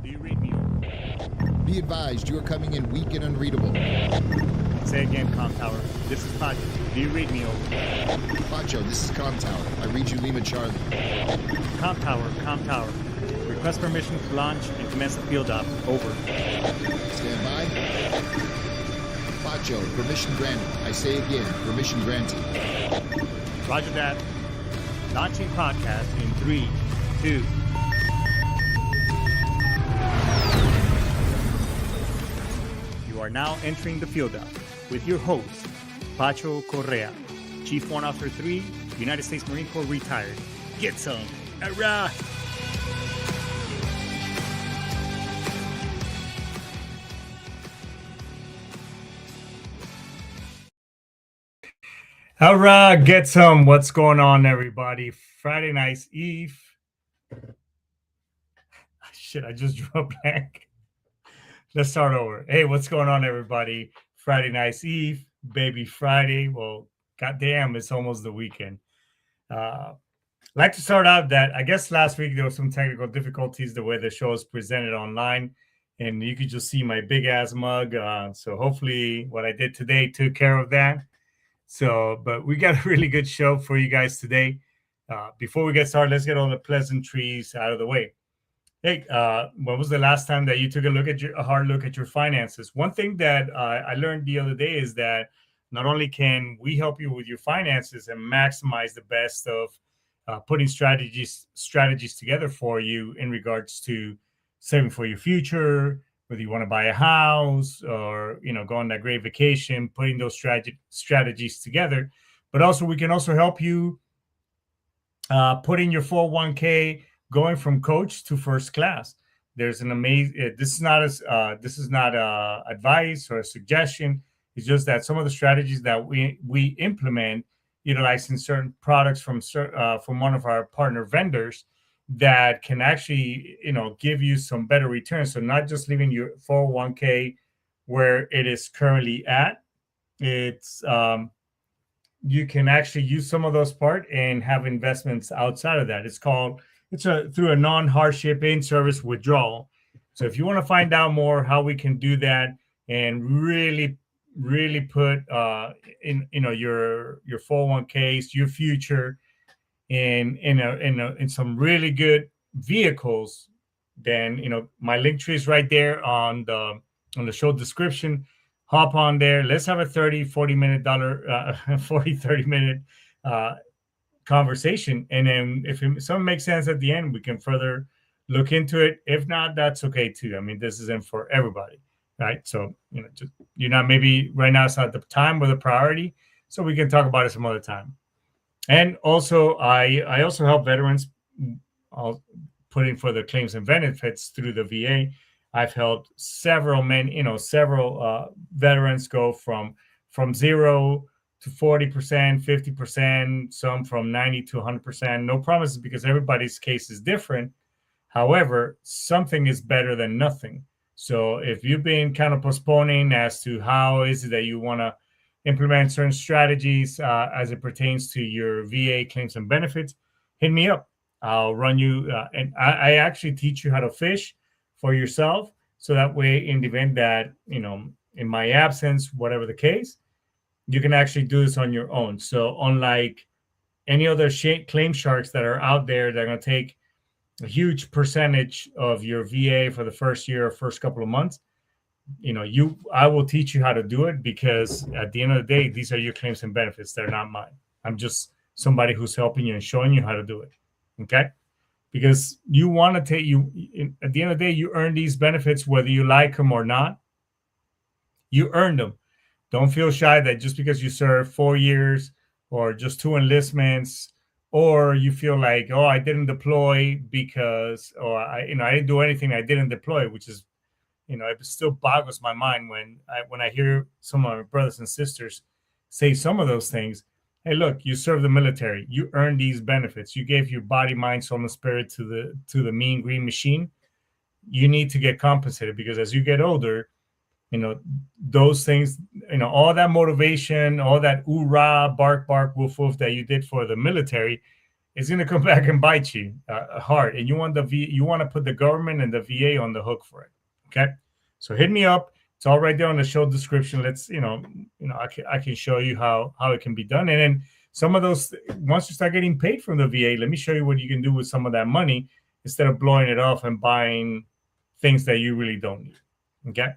Do you read me? Be advised, you are coming in weak and unreadable. Say again, Com Tower. This is Pacho. Do you read me? Pacho, this is Com Tower. I read you Lima Charlie. Com Tower, Com Tower. Request permission to launch and commence the field op. Over. Stand by. Pacho, permission granted. I say again, permission granted. Roger that. Launching podcast in 3, 2. You are now entering the field op with your host, Pacho Correa, Chief Warrant Officer 3, United States Marine Corps retired. Get some. Hurrah! All right, get some. What's going on, everybody? Friday night's Eve. Shit, I just drew a blank. Let's start over. Hey, what's going on, everybody? Friday night's Eve, baby Friday. Well, goddamn, it's almost the weekend. I'd like to start out that I guess last week there was some technical difficulties the way the show is presented online, and you could just see my big ass mug. So hopefully, what I did today took care of that. So, but we got a really good show for you guys today. Before we get started, let's get all the pleasantries out of the way. Hey, when was the last time that you took a hard look at your finances? One thing that I learned the other day is that not only can we help you with your finances and maximize the best of putting strategies together for you in regards to saving for your future, whether you want to buy a house or, go on that great vacation, putting those strategies together. But also, we can also help you putting your 401k going from coach to first class. There's an amazing. This is not advice or a suggestion. It's just that some of the strategies that we implement, utilizing certain products from one of our partner vendors, that can actually, give you some better returns. So not just leaving your 401k where it is currently at. It's you can actually use some of those part and have investments outside of that. It's through a non-hardship in-service withdrawal. So if you want to find out more how we can do that and really put in your 401ks, your future in some really good vehicles, then my link tree is right there on the show description. Hop on there. Let's have a 30 minute conversation, and then if something makes sense at the end, we can further look into it. If not, that's okay too. I mean, this isn't for everybody, right? So you're not, maybe right now it's not the time or the priority, so we can talk about it some other time. And also, I also help veterans put in for the claims and benefits through the VA. I've helped several veterans go from 0 to 40%, 50%, some from 90 to 100%. No promises, because everybody's case is different. However, something is better than nothing. So if you've been kind of postponing as to how is it that you want to implement certain strategies as it pertains to your VA claims and benefits, hit me up. I'll run you, and I actually teach you how to fish for yourself. So that way, in the event that, in my absence, whatever the case, you can actually do this on your own. So unlike any other claim sharks that are out there, they're going to take a huge percentage of your VA for the first year or first couple of months. I will teach you how to do it, because at the end of the day, these are your claims and benefits. They're not mine. I'm just somebody who's helping you and showing you how to do it. Okay? Because you want to at the end of the day, you earn these benefits whether you like them or not. You earned them. Don't feel shy that just because you serve 4 years or just 2 enlistments, or you feel like, oh, I didn't deploy because, or I didn't do anything, I didn't deploy, which is, it still boggles my mind when I hear some of my brothers and sisters say some of those things. Hey, look, you serve the military, you earned these benefits, you gave your body, mind, soul, and spirit to the mean green machine. You need to get compensated, because as you get older, those things, all that motivation, all that hoorah, bark, bark, woof, woof that you did for the military, it's going to come back and bite you hard. And you want you want to put the government and the VA on the hook for it. Okay. So hit me up. It's all right there on the show description. Let's, I can show you how it can be done. And then some of those, once you start getting paid from the VA, let me show you what you can do with some of that money instead of blowing it off and buying things that you really don't need. Okay.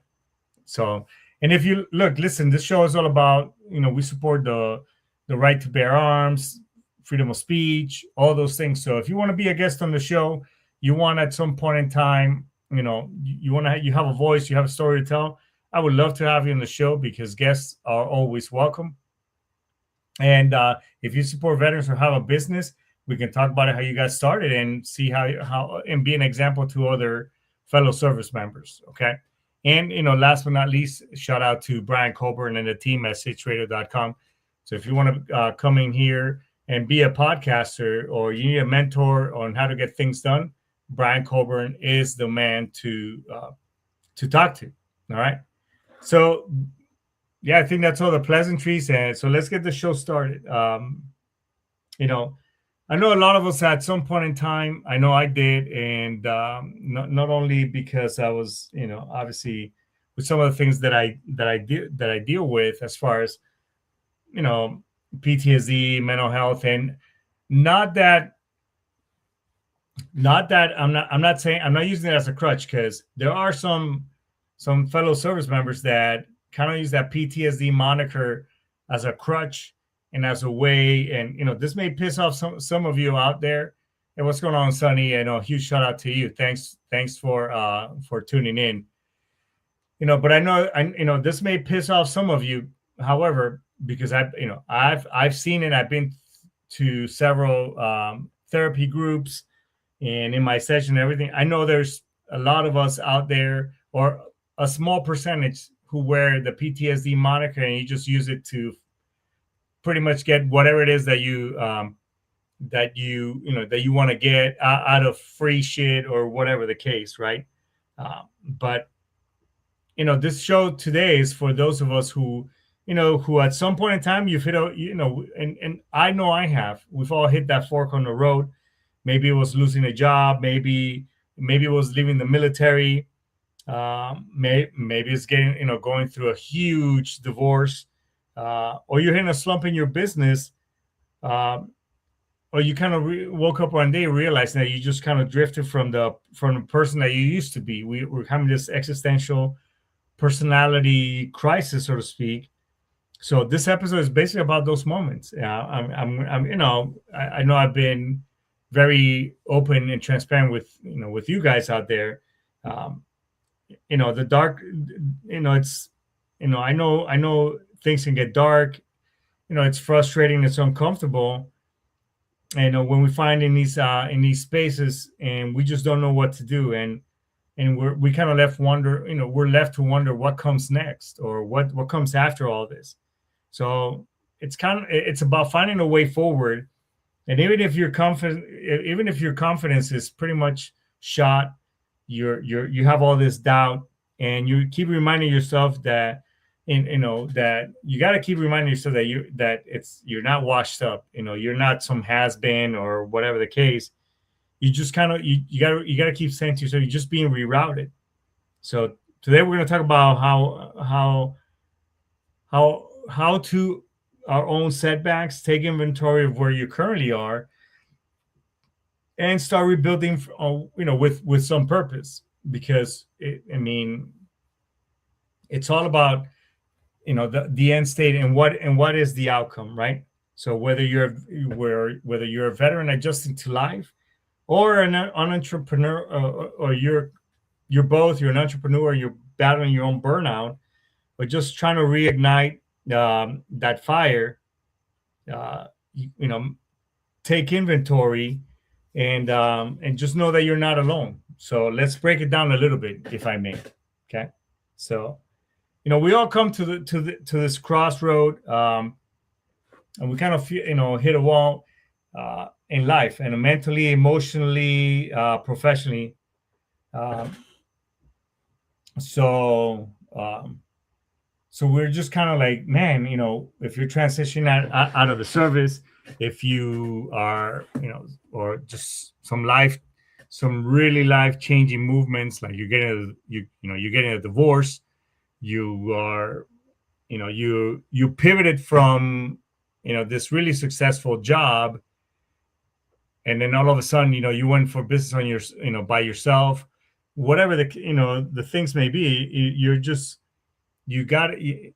So, and if you listen, this show is all about, we support the right to bear arms, freedom of speech, all those things. So if you want to be a guest on the show, you want at some point in time, you have a voice, you have a story to tell, I would love to have you on the show because guests are always welcome. And if you support veterans or have a business, we can talk about it, how you guys started, and see how and be an example to other fellow service members. Okay. And, last but not least, shout out to Brian Coburn and the team at SitchRadio.com. So if you want to come in here and be a podcaster, or you need a mentor on how to get things done, Brian Coburn is the man to talk to. All right. So, yeah, I think that's all the pleasantries. And so let's get the show started. I know a lot of us at some point in time, I know I did. And not only because I was, obviously with some of the things that I deal with as far as, PTSD, mental health, and not that I'm not saying, I'm not using it as a crutch, because there are some fellow service members that kind of use that PTSD moniker as a crutch and as a way. And, this may piss off some of you out there. And what's going on, Sonny? And a huge shout out to you. Thanks for tuning in. But I know, this may piss off some of you. However, because I've seen it. I've been to several therapy groups, and in my session, everything. I know there's a lot of us out there, or a small percentage, who wear the PTSD moniker, and you just use it to pretty much get whatever it is that you want to get out of free shit or whatever the case, right? But this show today is for those of us who at some point in time you've hit and I know I have. We've all hit that fork on the road. Maybe it was losing a job. Maybe it was leaving the military. Maybe it's going through a huge divorce, or you're hitting a slump in your business, or you kind of woke up one day realizing that you just kind of drifted from the person that you used to be. We're having this existential personality crisis, so to speak. So this episode is basically about those moments. I know I've been very open and transparent with you guys out there. The dark, it's, I know things can get dark, it's frustrating, it's uncomfortable. And when we find in these spaces, and we just don't know what to do, and we kind of we're left to wonder what comes next, or what comes after all this. So it's about finding a way forward. And even if your confidence is pretty much shot, you have all this doubt, and you keep reminding yourself that, that you got to keep reminding yourself that you're not washed up, you're not some has-been or whatever the case. You just kind of you got to keep saying to yourself, you're just being rerouted. So today we're going to talk about how to our own setbacks, take inventory of where you currently are, and start rebuilding, with some purpose. Because it's all about, the end state and what is the outcome, right? So whether you're a veteran adjusting to life, or an entrepreneur, or you're both, you're an entrepreneur, you're battling your own burnout, but just trying to reignite that fire, take inventory, and just know that you're not alone. So let's break it down a little bit, if I may. Okay. So, we all come to this crossroad, and we kind of hit a wall in life, and mentally, emotionally, professionally. So we're just kind of like, man, if you're transitioning out of the service, if you are, or just some really life changing movements, like you're getting a divorce, you are, you pivoted from, this really successful job, and then all of a sudden, you went for business on your, by yourself, whatever the things may be. You're just, you got to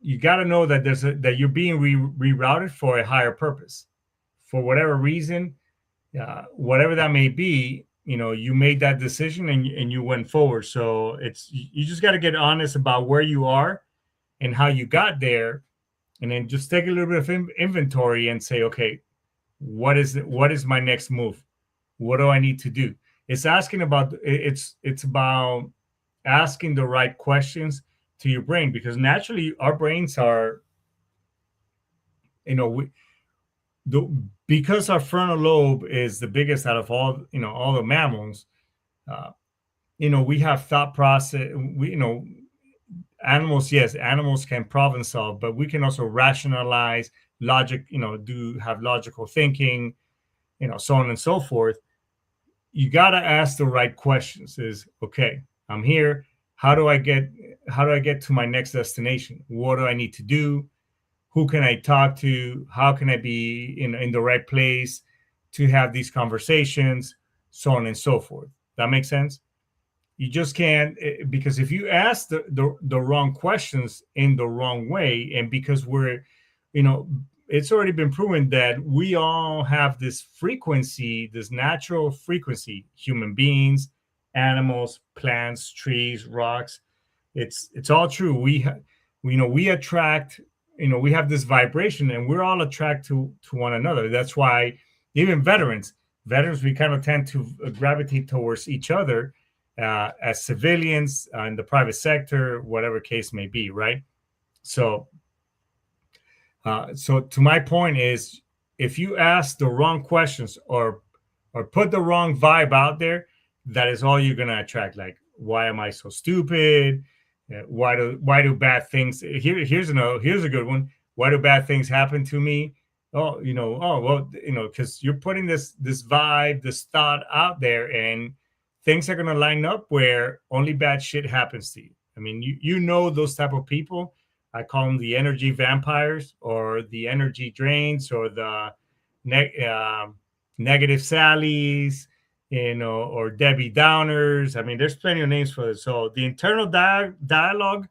you got to know that that you're being rerouted for a higher purpose, for whatever reason, whatever that may be. You made that decision, and you went forward. So you just got to get honest about where you are and how you got there, and then just take a little bit of inventory and say, okay, what is my next move? What do I need to do? It's about asking the right questions to your brain, because naturally our brains are, because our frontal lobe is the biggest out of all the mammals. We have thought process. Animals, yes, animals can problem solve, but we can also rationalize, logic, have logical thinking, so on and so forth. You got to ask the right questions. Is, okay, I'm here. How do I get to my next destination? What do I need to do? Who can I talk to? How can I be in the right place to have these conversations, so on and so forth? That makes sense? You just can't, because if you ask the wrong questions in the wrong way, and because it's already been proven that we all have this frequency, this natural frequency, human beings, animals, plants, trees, rocks. It's all true. We attract, we have this vibration, and we're all attracted to one another. That's why even veterans, we kind of tend to gravitate towards each other, as civilians, in the private sector, whatever case may be, right? So to my point is, if you ask the wrong questions or put the wrong vibe out there, that is all you're gonna attract. Like, why am I so stupid? Why do bad things? Here's a good one. Why do bad things happen to me? Because you're putting this vibe, this thought out there, and things are gonna line up where only bad shit happens to you. I mean, those type of people. I call them the energy vampires, or the energy drains, or the negative Sallys, or Debbie Downers. I mean, there's plenty of names for it. So the internal dialogue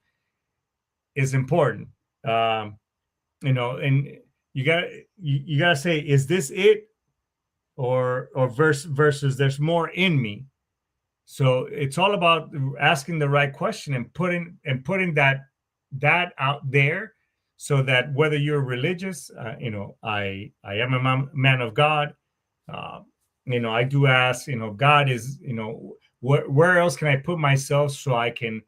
is important. And you gotta say, is this it, or versus there's more in me. So it's all about asking the right question and putting that out there, so that whether you're religious, I am a man of God. I do ask, God is, where else can I put myself so I can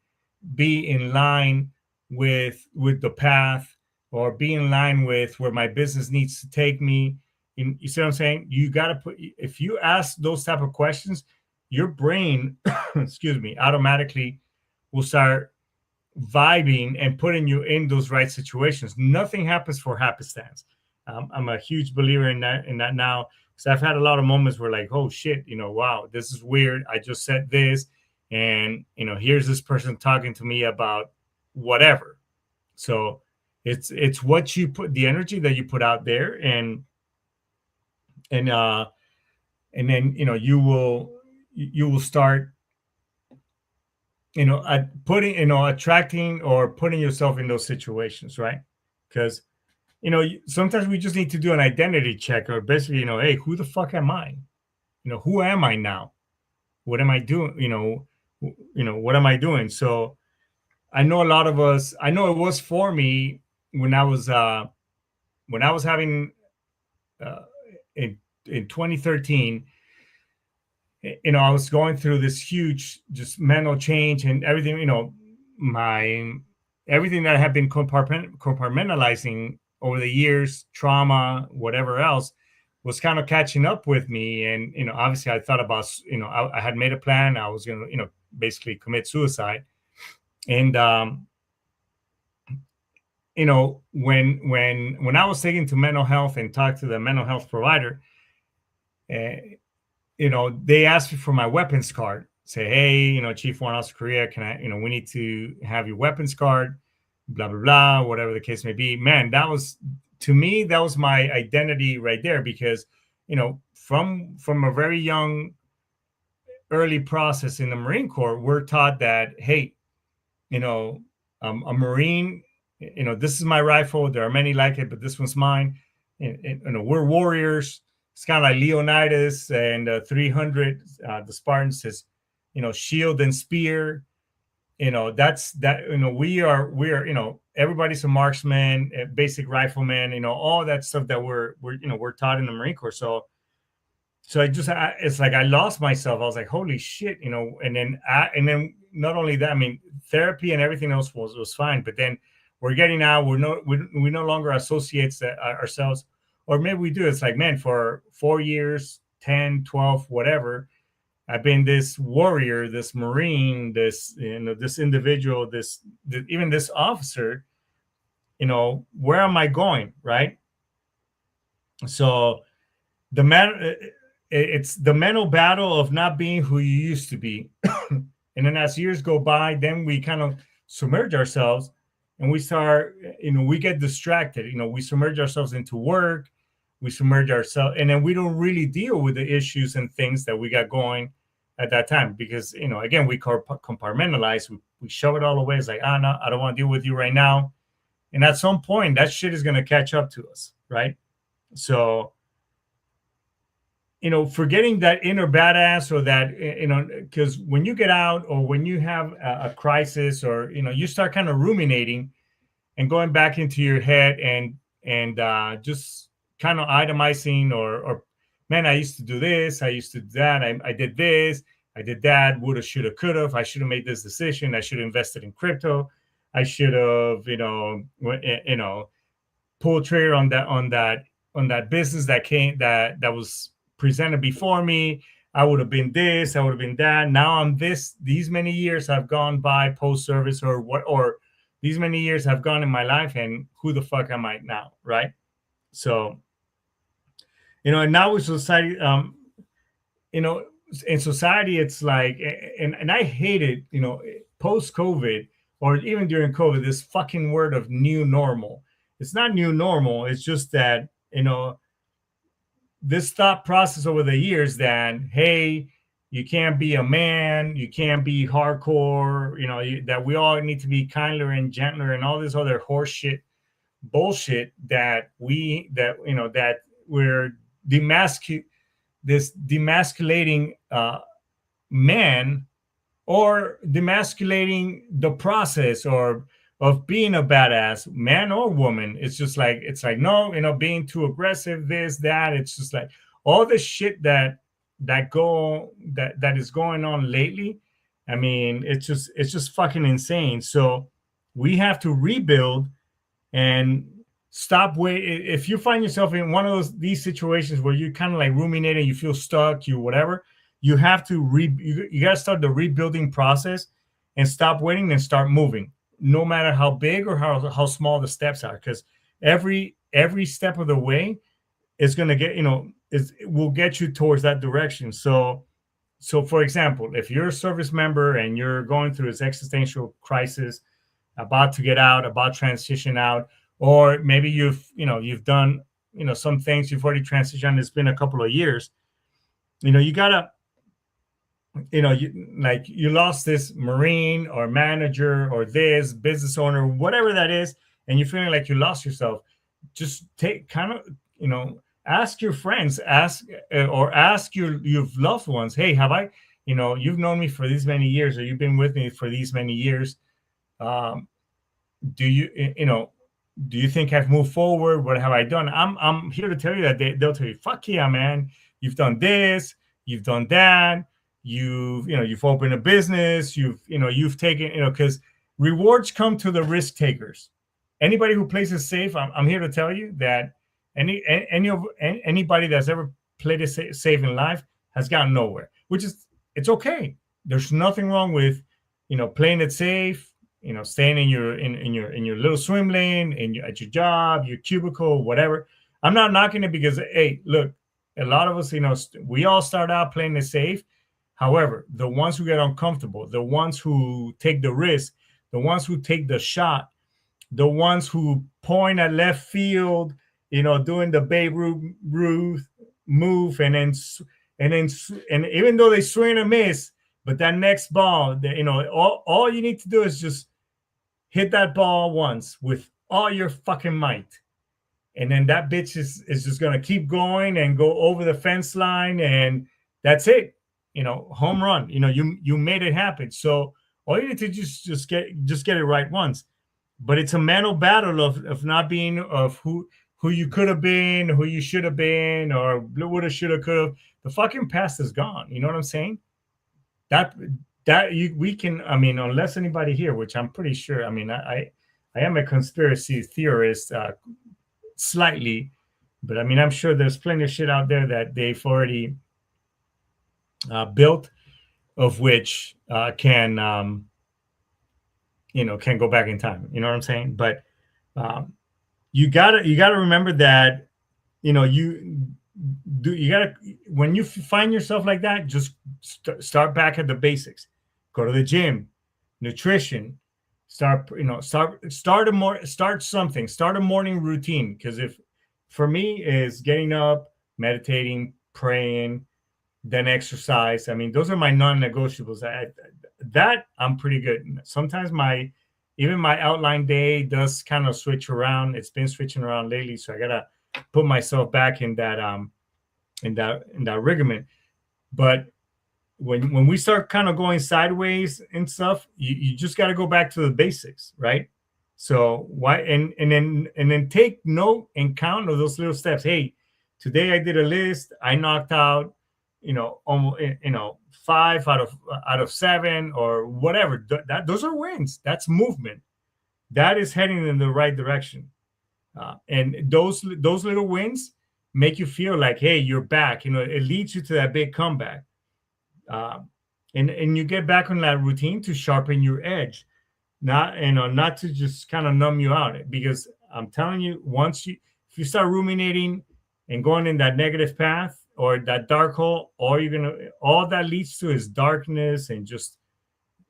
be in line with the path, or be in line with where my business needs to take me. You see what I'm saying? You got to if you ask those type of questions, your brain, excuse me, automatically will start vibing and putting you in those right situations. Nothing happens for happenstance. I'm a huge believer in that now, because I've had a lot of moments where, like, oh shit, wow, this is weird. I just said this, and here's this person talking to me about whatever. So it's what you put, the energy that you put out there, and then you will start attracting or putting yourself in those situations, right? Because sometimes we just need to do an identity check, or basically, hey, who the fuck am I? Who am I now? What am I doing? What am I doing? So I know a lot of us, I know it was for me when I was having in 2013, I was going through this huge just mental change, and everything, everything that I had been compartmentalizing over the years, trauma, whatever else, was kind of catching up with me. And, obviously I thought about, I had made a plan. I was going to, basically commit suicide. And when I was taken to mental health and talked to the mental health provider, uh, they asked me for my weapons card. Say, hey, Chief Warren Officer Korea, can I, we need to have your weapons card, blah, blah, blah, whatever the case may be. Man, to me, that was my identity right there, because, from a very young, early process in the Marine Corps, we're taught that, hey, a Marine, this is my rifle. There are many like it, but this one's mine. We're warriors. It's kind of like Leonidas and 300. The Spartans says, shield and spear. That's that. We are. Everybody's a marksman, a basic rifleman. All that stuff that we're taught in the Marine Corps. So it's like I lost myself. I was like, holy shit, and then not only that, I mean, therapy and everything else was fine, but then we're getting out. We no longer associate ourselves, or maybe we do. It's like, man, for 4 years, 10, 12, whatever, I've been this warrior, this Marine, this individual, even this officer. Where am I going, right? So it's the mental battle of not being who you used to be. And then as years go by, then we kind of submerge ourselves and we start, we get distracted. We submerge ourselves into work, we submerge ourselves, and then we don't really deal with the issues and things that we got going at that time. Because, again, we compartmentalize, we shove it all away. It's like, no, I don't want to deal with you right now. And at some point, that shit is going to catch up to us, right? So, forgetting that inner badass, or that, because when you get out, or when you have a crisis, or, you start kind of ruminating and going back into your head and just kind of itemizing, or man, I used to do this, I used to do that, I did this, I did that, woulda, shoulda, coulda, I should have made this decision, I should have invested in crypto, I should have, pulled trigger on that business that was presented before me. I would have been this, I would have been that. Now I'm this. These many years have gone by post service, or these many years have gone in my life, and who the fuck am I now, right? So, and now with society, in society, it's like, and I hate it, post COVID, or even during COVID, this fucking word of new normal. It's not new normal. It's just that, this thought process over the years that, hey, you can't be a man, you can't be hardcore, that we all need to be kinder and gentler, and all this other horse shit bullshit that we're demasculating man, or demasculating the process of being a badass, man or woman. It's just like, no, being too aggressive, this, that. It's just like all the shit that is going on lately. I mean, it's just fucking insane. So we have to rebuild and stop waiting. If you find yourself in one of these situations where you kind of like ruminating, you feel stuck, you whatever, you have to you got to start the rebuilding process and stop waiting and start moving, no matter how big or how small the steps are, because every step of the way is going to get, it will get you towards that direction. So for example, if you're a service member and you're going through this existential crisis, about to get out, about transition out, or maybe you've done, some things, you've already transitioned, it's been a couple of years, you gotta, you lost this Marine or manager or this business owner, whatever that is, and you're feeling like you lost yourself. Just take ask your friends, ask your loved ones, hey, have I, you've known me for these many years, or you've been with me for these many years. Do you think I've moved forward? What have I done? I'm here to tell you that they'll tell you, fuck yeah, man, you've done this, you've done that. You've opened a business, you've taken, because rewards come to the risk takers. Anybody who plays it safe, I'm here to tell you that anybody that's ever played it safe in life has gotten nowhere, it's okay. There's nothing wrong with, playing it safe, staying in your little swim lane, at your job, your cubicle, whatever. I'm not knocking it because, hey, look, a lot of us, we all start out playing it safe. However, the ones who get uncomfortable, the ones who take the risk, the ones who take the shot, the ones who point at left field, doing the Babe Ruth move, and even though they swing and miss, but that next ball, all you need to do is just hit that ball once with all your fucking might. And then that bitch is just going to keep going and go over the fence line. And that's it. Home run. You made it happen. So all you need to just get it right once. But it's a mental battle of not being, of who you could have been, who you should have been, or woulda, shoulda, could have. The fucking past is gone. You know what I'm saying? We can, unless anybody here, which I'm pretty sure, I am a conspiracy theorist, slightly, but I'm sure there's plenty of shit out there that they've already built, of which can go back in time. You know what I'm saying? But you gotta remember that, when you find yourself like that, just start back at the basics. Go to the gym, nutrition, start a morning routine. Because if, for me, is getting up, meditating, praying, then exercise. Those are my non-negotiables. That I'm pretty good. Sometimes my outline day does kind of switch around. It's been switching around lately, so I gotta put myself back in that regiment. But when we start kind of going sideways and stuff, you just got to go back to the basics, right? So why and then take note and count of those little steps. Hey, today I did a list. I knocked out, almost, 5 out of 7 or whatever. Those are wins. That's movement. That is heading in the right direction. And those little wins make you feel like, hey, you're back. It leads you to that big comeback. And you get back on that routine to sharpen your edge, not to just kind of numb you out. Because I'm telling you, if you start ruminating and going in that negative path or that dark hole, all that leads to is darkness and just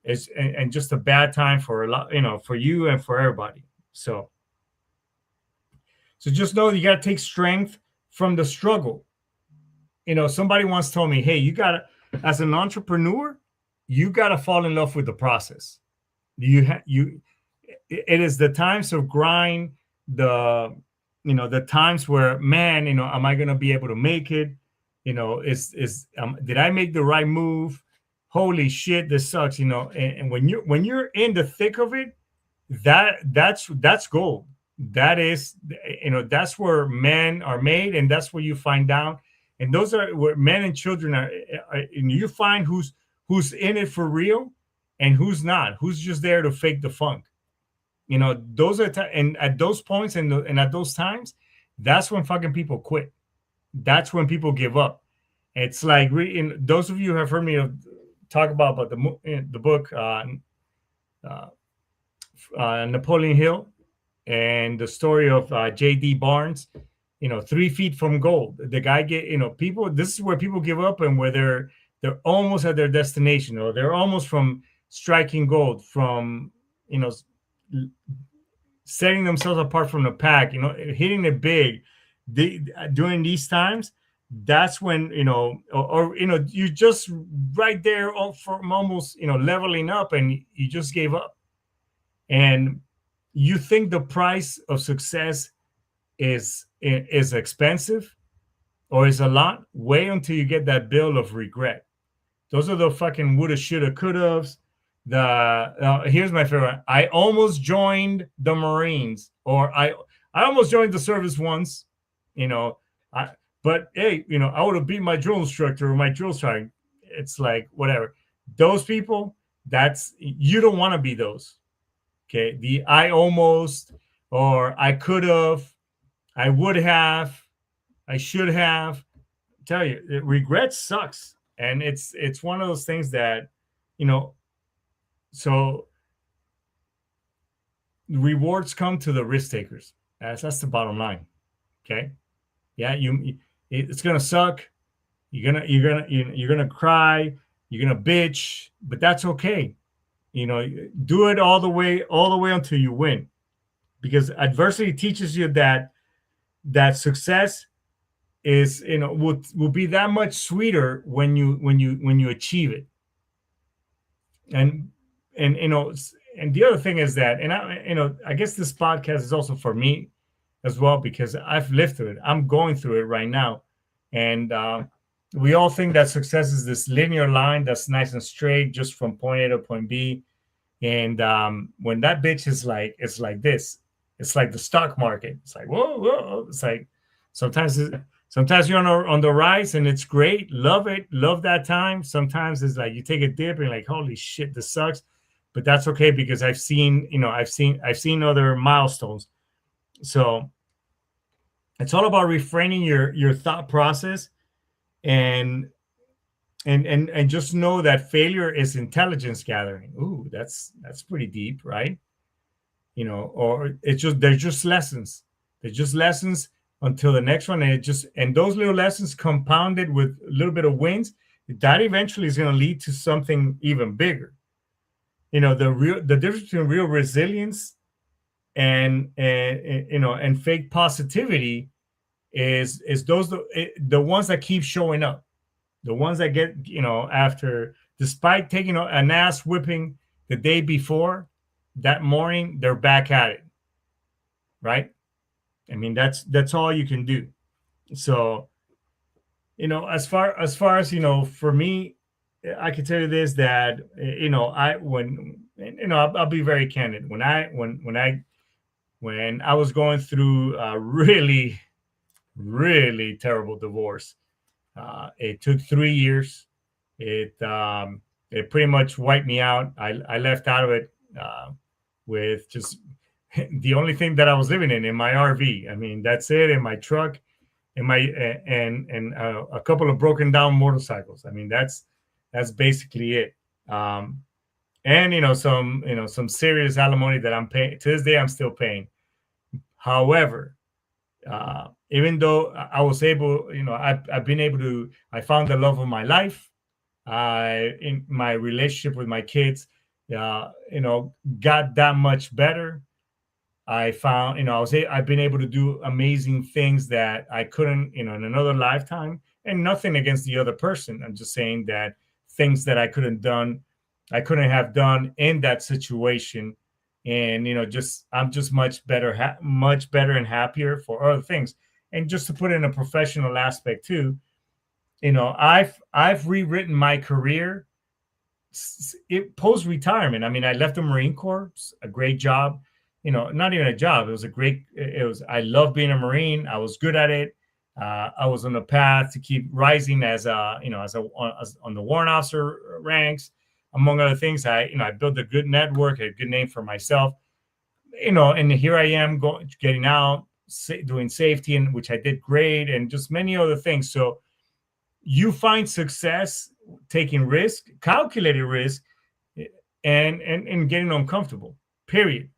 a bad time for a lot, for you and for everybody. So just know you got to take strength from the struggle. Somebody once told me, hey, as an entrepreneur, you got to fall in love with the process. It is the times of grind, the times where, man, am I going to be able to make it? Did I make the right move? Holy shit, this sucks. And when you're in the thick of it, that's gold. That is, that's where men are made, and that's where you find out. And those are where men and children are, and you find who's in it for real and who's not, who's just there to fake the funk. Those are and at those points and at those times, that's when fucking people quit. That's when people give up. It's like, those of you who have heard me talk about the book Napoleon Hill and the story of J.D. Barnes. 3 feet from gold. The guy people. This is where people give up, and where they're almost at their destination, or they're almost from striking gold, from setting themselves apart from the pack. Hitting it big. During these times, that's when you're just right there from almost leveling up, and you just gave up, and you think the price of success is expensive or is a lot. Wait until you get that bill of regret. Those are the fucking woulda, shoulda, coulda's. Here's my favorite. I almost joined the Marines, or I almost joined the service once, but hey, I would have beat my drill instructor or my drill sergeant. It's like, whatever. Those people, you don't want to be those. Okay. The I almost, or I could have, I would have, I should have. Tell you, regret sucks. And it's one of those things that, so rewards come to the risk takers. That's the bottom line. Okay. Yeah. It's going to suck. You're gonna cry, you're gonna bitch, but that's okay. Do it all the way until you win, because adversity teaches you that success is, will be that much sweeter when you achieve it. And and the other thing is that, and I guess this podcast is also for me as well, because I've lived through it. I'm going through it right now, and we all think that success is this linear line that's nice and straight, just from point A to point B. And when that bitch is like, it's like this, it's like the stock market. It's like, whoa, whoa. It's like sometimes you're on the rise and it's great. Love it. Love that time. Sometimes it's like you take a dip and you're like, holy shit, this sucks. But that's okay, because I've seen other milestones. So it's all about refraining your thought process, and just know that failure is intelligence gathering. Ooh, that's pretty deep, right? Or they're just lessons. They're just lessons until the next one. And those little lessons compounded with a little bit of wins, that eventually is going to lead to something even bigger. The difference between real resilience and fake positivity is those the ones that keep showing up. The ones that get, after, despite taking an ass whipping the day before, that morning, they're back at it. Right? I mean, that's all you can do. So, as far as, for me, I can tell you this, that, I'll be very candid. When I was going through a really, really terrible divorce, it took 3 years. It pretty much wiped me out. I left out of it with just the only thing that I was living in my RV. I mean, that's it. In my truck, and a couple of broken down motorcycles. I mean, that's basically it. And some serious alimony that I'm paying to this day. I'm still paying. However, even though I was able, I've been able to, I found the love of my life. In my relationship with my kids, got that much better. I found, I've been able to do amazing things that I couldn't, in another lifetime. And nothing against the other person. I'm just saying that things that I couldn't have done in that situation. And I'm just much better and happier for other things. And just to put in a professional aspect too, I've rewritten my career post retirement. I mean, I left the Marine Corps, a great job. Not even a job. I love being a Marine. I was good at it. I was on the path to keep rising as on the warrant officer ranks. Among other things, I built a good network, a good name for myself, and here I am getting out, doing safety, and which I did great, and just many other things. So you find success taking risk, calculated risk, and getting uncomfortable, period.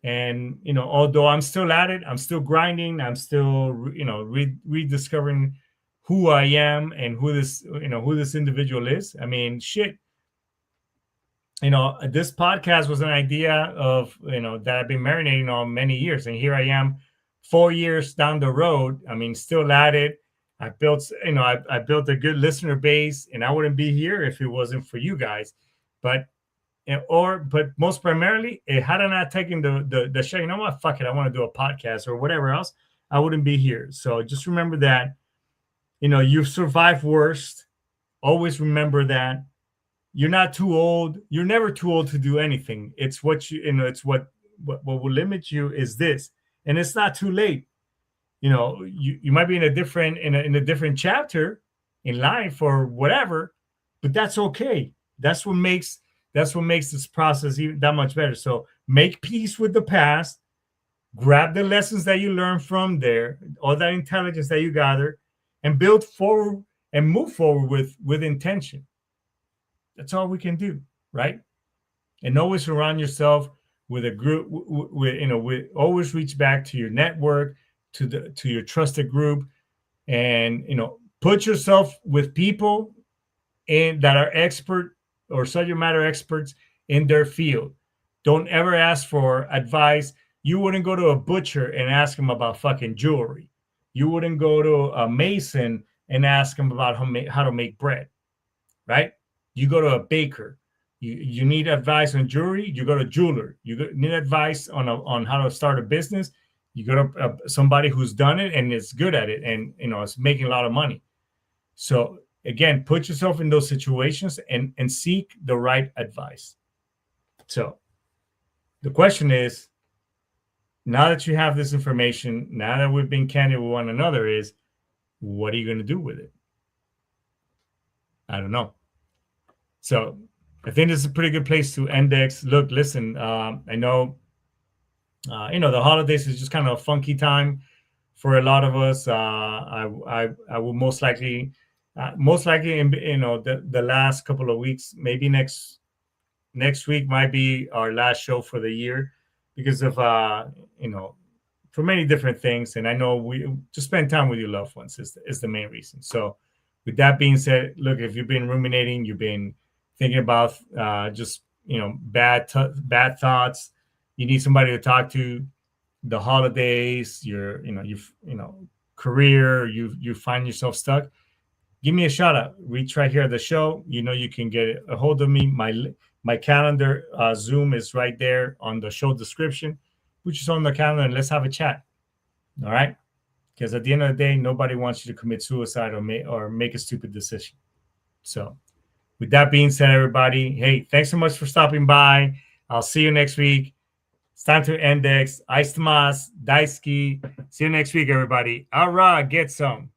And, although I'm still at it, I'm still grinding, I'm still, rediscovering who I am and who this individual is. I mean, shit. This podcast was an idea of, that I've been marinating on many years. And here I am 4 years down the road. I mean, still at it. I built a good listener base, and I wouldn't be here if it wasn't for you guys. But most primarily, had I not taken the show, you know what? Fuck it. I want to do a podcast or whatever else. I wouldn't be here. So just remember that, you've survived worst. Always remember that. You're not too old. You're never too old to do anything. It's what it's what will limit you is this. And it's not too late. You might be in a different chapter in life or whatever, but that's okay. That's what makes this process even that much better. So make peace with the past, grab the lessons that you learned from there, all that intelligence that you gather, and build forward and move forward with intention. That's all we can do, right? And always surround yourself with a group, with always reach back to your network, to your trusted group, and put yourself with people that are expert or subject matter experts in their field. Don't ever ask for advice. You wouldn't go to a butcher and ask him about fucking jewelry. You wouldn't go to a mason and ask him about how to make bread, right? You go to a baker. You need advice on jewelry. You go to a jeweler. You need advice on how to start a business. You go to somebody who's done it and is good at it, and it's making a lot of money. So again, put yourself in those situations and seek the right advice. So the question is, now that you have this information, now that we've been candid with one another, is what are you going to do with it? I don't know. So I think this is a pretty good place to index. Look, listen, I know, the holidays is just kind of a funky time for a lot of us. I will most likely in the last couple of weeks, maybe next week might be our last show for the year because of for many different things. And I know we just spend time with your loved ones is the main reason. So with that being said, look, if you've been ruminating, you've been thinking about just bad thoughts, you need somebody to talk to, the holidays, your career, you find yourself stuck, give me a shout out. Reach right here at the show. You can get a hold of me. My calendar, Zoom is right there on the show description. Put yourself on the calendar and let's have a chat. All right? Because at the end of the day, nobody wants you to commit suicide or make a stupid decision. So with that being said, everybody, hey, thanks so much for stopping by. I'll see you next week. It's time to index. Ice Tomas, Daisuke. See you next week, everybody. All right, get some.